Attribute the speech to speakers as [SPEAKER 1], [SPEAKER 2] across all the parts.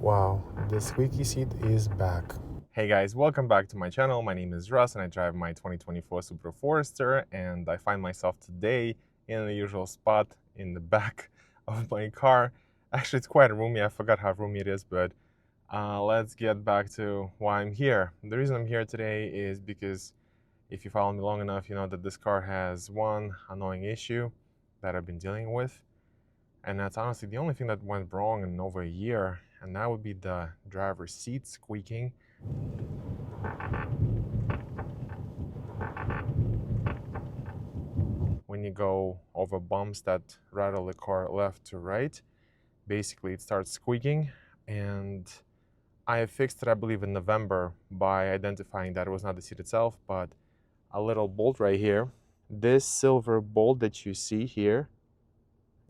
[SPEAKER 1] Wow, the squeaky seat is back. Hey guys, welcome back to my channel. My name is Russ and I drive my 2024 Subaru Forester, and I find myself today in the usual spot in the back of my car. Actually, it's quite roomy. I forgot how roomy it is, but let's get back to why I'm here. The reason I'm here today is because if you follow me long enough, you know that this car has one annoying issue that I've been dealing with. And that's honestly the only thing that went wrong in over a year, and that would be the driver's seat squeaking. When you go over bumps that rattle the car left to right, basically it starts squeaking. And I fixed it, I believe, in November by identifying that it was not the seat itself, but a little bolt right here. This silver bolt that you see here,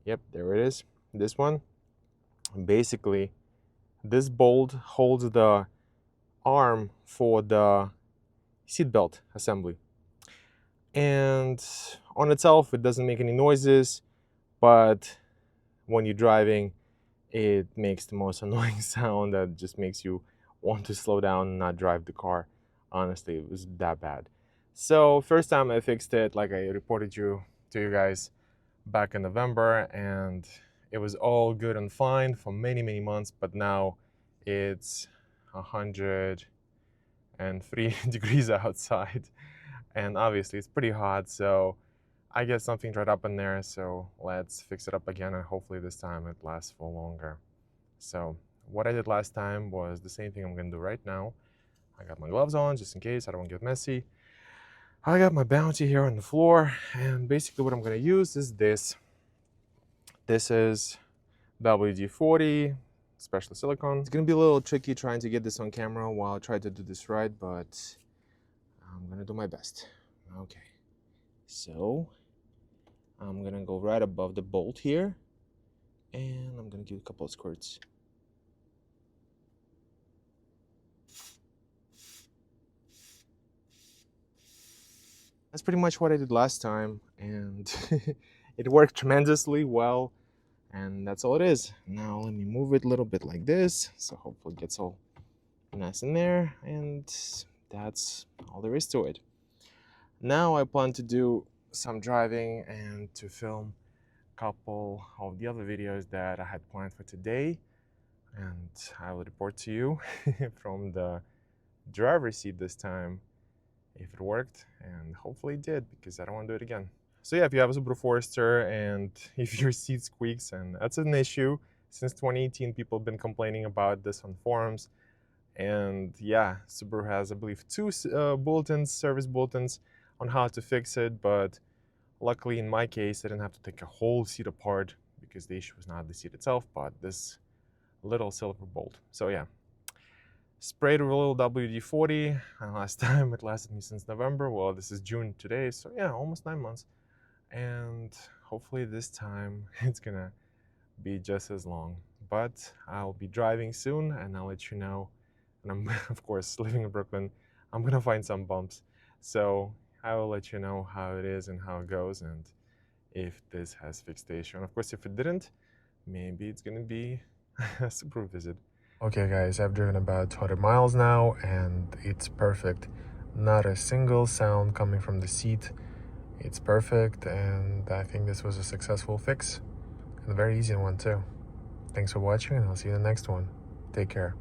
[SPEAKER 1] yep, there it is, this one. Basically, this bolt holds the arm for the seatbelt assembly. And on itself, it doesn't make any noises, but when you're driving, it makes the most annoying sound that just makes you want to slow down and not drive the car. Honestly, it was that bad. So first time I fixed it, like I reported to you guys back in November, and it was all good and fine for many months, but now it's 103 degrees outside, and obviously it's pretty hot, so I get something dried up in there. So let's fix it up again, and hopefully this time it lasts for longer. So what I did last time was the same thing I'm gonna do right now. I got my gloves on just in case I don't get messy. I got my bounty here on the floor, and basically what I'm gonna use is this. This is WD-40 special silicone. It's gonna be a little tricky trying to get this on camera while I try to do this right, but I'm gonna do my best. Okay, so I'm gonna go right above the bolt here, and I'm gonna give a couple of squirts. That's pretty much what I did last time, and it worked tremendously well, and that's all it is. Now let me move it a little bit like this, so hopefully it gets all nice in there, and that's all there is to it. Now I plan to do some driving and to film a couple of the other videos that I had planned for today, and I will report to you from the driver's seat this time if it worked, and hopefully it did, because I don't want to do it again. So yeah, if you have a Subaru Forester and if your seat squeaks, and that's an issue, since 2018 people have been complaining about this on forums. And yeah, Subaru has, I believe, two service bulletins on how to fix it, but luckily in my case I didn't have to take a whole seat apart, because the issue was not the seat itself but this little silver bolt. So yeah, sprayed with a little WD-40, and last time it lasted me since November. Well, this is June today, so yeah, almost 9 months. And hopefully this time it's gonna be just as long. But I'll be driving soon and I'll let you know. And I'm, of course, living in Brooklyn, I'm gonna find some bumps. So I will let you know how it is and how it goes, and if this has fixed the issue. And of course, if it didn't, maybe it's gonna be a Subaru visit. Okay guys, I've driven about 200 miles now, and it's perfect. Not a single sound coming from the seat. It's perfect, and I think this was a successful fix, and a very easy one too. Thanks for watching, and I'll see you in the next one. Take care.